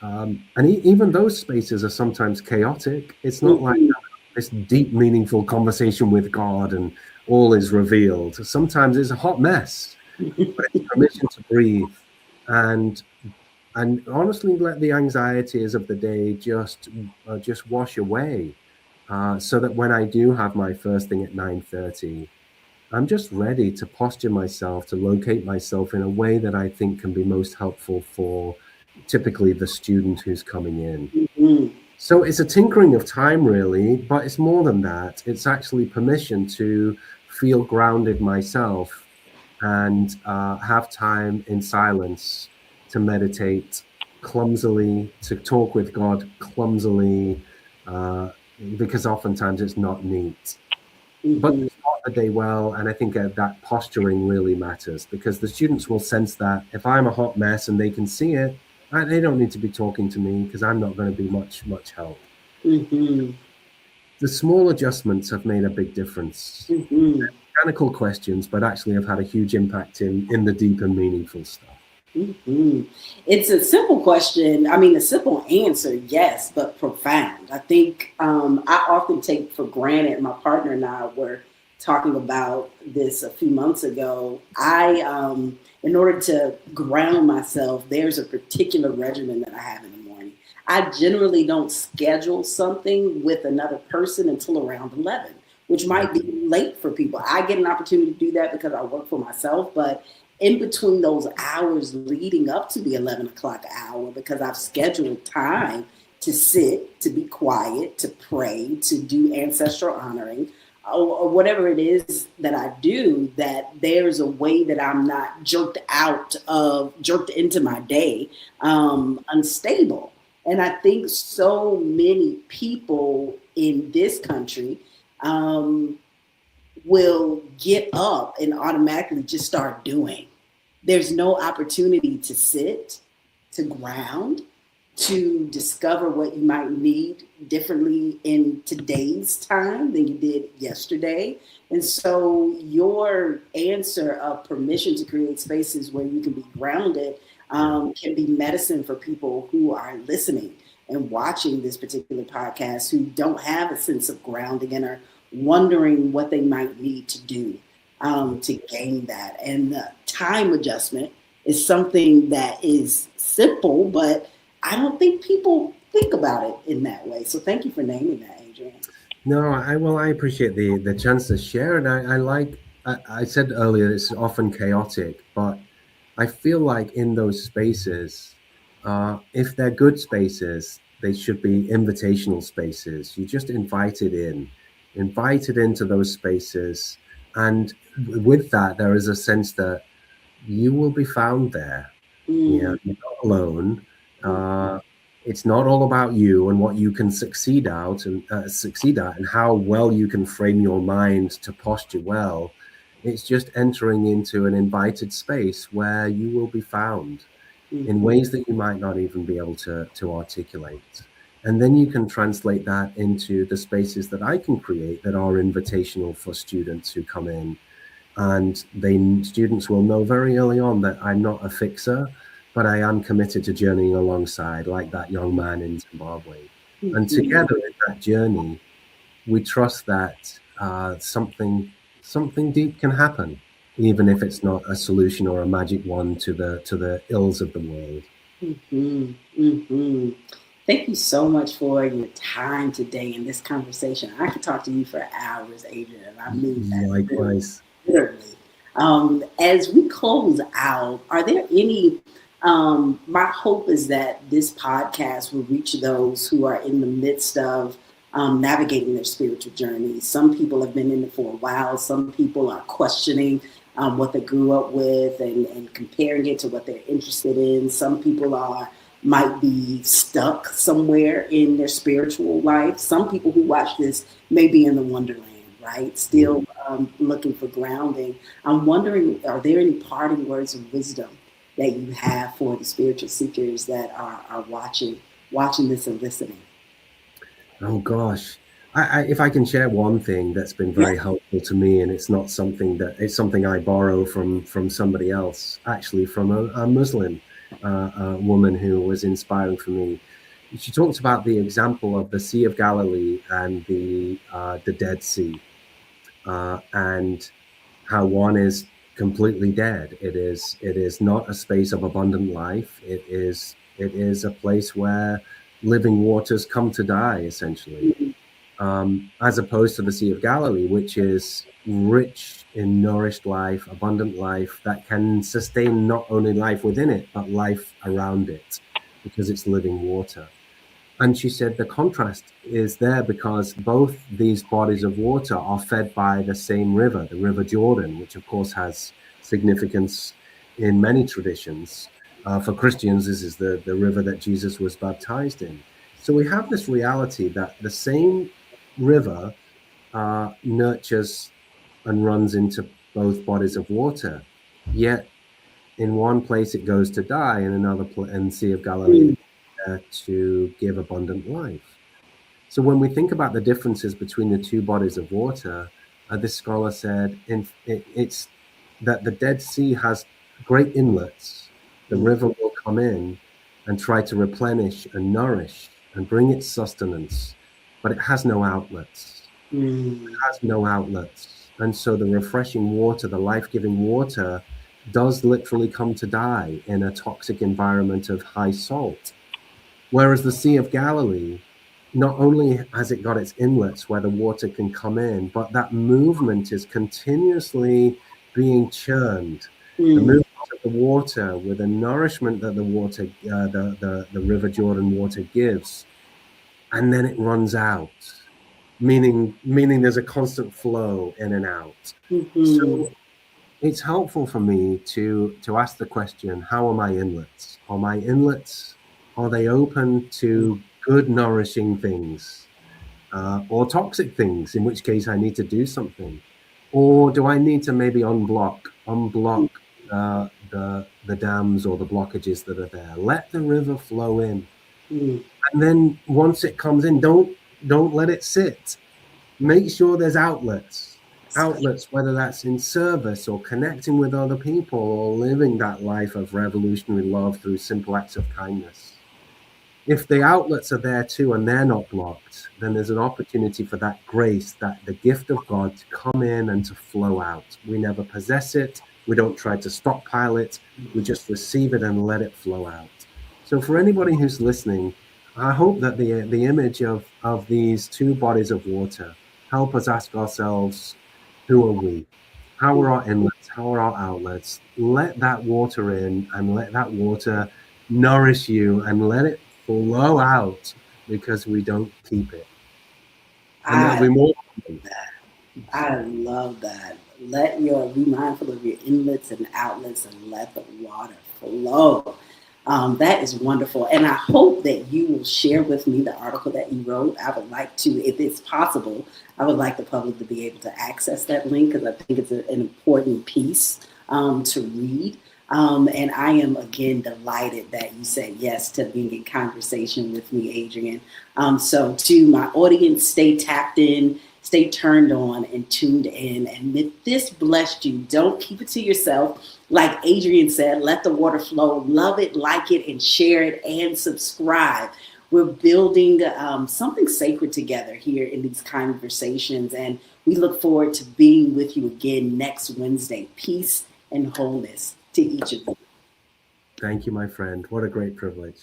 And even those spaces are sometimes chaotic. It's not like mm-hmm, this deep, meaningful conversation with God and all is revealed. Sometimes it's a hot mess, but it's permission to breathe and honestly let the anxieties of the day just wash away, so that when I do have my first thing at 9:30, I'm just ready to posture myself, to locate myself in a way that I think can be most helpful for typically the student who's coming in. Mm-hmm. So it's a tinkering of time, really, but it's more than that. It's actually permission to feel grounded myself and have time in silence to meditate clumsily, to talk with God clumsily, uh, because oftentimes it's not neat. But Mm-hmm. to start the day well, and I think that posturing really matters because the students will sense that if I'm a hot mess and they can see it, they don't need to be talking to me because I'm not going to be much help. Mm-hmm. The small adjustments have made a big difference. Mm-hmm. Mechanical questions, but actually have had a huge impact in the deep and meaningful stuff. Mm-hmm. It's a simple question. I mean, a simple answer, yes, but profound. I think I often take for granted. My partner and I were talking about this a few months ago. In order to ground myself, there's a particular regimen that I have in the morning. I generally don't schedule something with another person until around 11, which might be late for people. I get an opportunity to do that because I work for myself, but in between those hours leading up to the 11 o'clock hour, because I've scheduled time to sit, to be quiet, to pray, to do ancestral honoring, or whatever it is that I do, that there's a way that I'm not jerked into my day, unstable. And I think so many people in this country um, will get up and automatically just start doing. There's no opportunity to sit, to ground, to discover what you might need differently in today's time than you did yesterday. And so, your answer of permission to create spaces where you can be grounded can be medicine for people who are listening and watching this particular podcast who don't have a sense of grounding and are wondering what they might need to do to gain that. And the time adjustment is something that is simple, but I don't think people think about it in that way. So thank you for naming that, Adrian. No, I appreciate the chance to share, and I said earlier it's often chaotic, but I feel like in those spaces, if they're good spaces, they should be invitational spaces. You just invited into those spaces, and with that, there is a sense that you will be found there. You know, Mm, you're not alone. mm, It's not all about you and what you can succeed at, and how well you can frame your mind to posture well. It's just entering into an invited space where you will be found in mhm, ways that you might not even be able to articulate. And then you can translate that into the spaces that I can create that are invitational for students who come in, and students will know very early on that I'm not a fixer, but I am committed to journeying alongside, like that young man in Zimbabwe. And mhm, together in that journey, we trust that something deep can happen, even if it's not a solution or a magic wand to the ills of the world. mhm, mhm. Thank you so much for your time today in this conversation. I could talk to you for hours, Adrian, and I mean that Likewise. literally. As we close out, are there any? My hope is that this podcast will reach those who are in the midst of navigating their spiritual journey. Some people have been in it for a while. Some people are questioning what they grew up with and comparing it to what they're interested in. Some people might be stuck somewhere in their spiritual life. Some people who watch this may be in the wonderland, right? Still looking for grounding. I'm wondering, are there any parting words of wisdom that you have for the spiritual seekers that are watching this and listening? Oh gosh. If I can share one thing that's been Yeah. very helpful to me, and it's something I borrow from somebody else, actually from a Muslim woman who was inspiring for me. She talks about the example of the Sea of Galilee and the Dead Sea, and how one is completely dead. It is not a space of abundant life. It is a place where living waters come to die, essentially, as opposed to the Sea of Galilee, which is rich in nourished life, abundant life that can sustain not only life within it, but life around it. because it's living water. And she said the contrast is there because both these bodies of water are fed by the same river, the River Jordan, which of course has significance in many traditions. For Christians, this is the river that Jesus was baptized in. So we have this reality that the same river nurtures and runs into both bodies of water. Yet in one place it goes to die, in another in Sea of Galilee to give abundant life. So when we think about the differences between the two bodies of water, this scholar said it's that the Dead Sea has great inlets. The river will come in and try to replenish and nourish and bring its sustenance, but it has no outlets. It has no outlets. And so the refreshing water, the life-giving water, does literally come to die in a toxic environment of high salt. Whereas the Sea of Galilee, not only has it got its inlets where the water can come in, but that movement is continuously being churned. The movement of the water with the nourishment that the water, the River Jordan water gives, and then it runs out, meaning there's a constant flow in and out. So it's helpful for me to ask the question, how are my inlets? Are my inlets, are they open to good, nourishing things or toxic things, in which case I need to do something? Or do I need to maybe unblock the dams or the blockages that are there? Let the river flow in. And then once it comes in, don't let it sit. Make sure there's outlets, whether that's in service or connecting with other people or living that life of revolutionary love through simple acts of kindness. If the outlets are there too and they're not blocked, then there's an opportunity for that grace, that the gift of God to come in and to flow out. We never possess it. We don't try to stockpile it. We just receive it and let it flow out. So for anybody who's listening, I hope that the image of these two bodies of water help us ask ourselves, who are we? How are our inlets? How are our outlets? Let that water in and let that water nourish you and let it flow out, because we don't keep it. And there'll be more. I love that. Be mindful of your inlets and outlets and let the water flow. That is wonderful. And I hope that you will share with me the article that you wrote. I would like to, if it's possible, I would like the public to be able to access that link, because I think it's an important piece to read. And I am, again, delighted that you said yes to being in conversation with me, Adrian. So to my audience, stay tapped in, stay turned on and tuned in. And if this blessed you, don't keep it to yourself. Like Adrian said, let the water flow. Love it, like it, and share it, and subscribe. We're building something sacred together here in these conversations. And we look forward to being with you again next Wednesday. Peace and wholeness to each of you. Thank you, my friend. What a great privilege.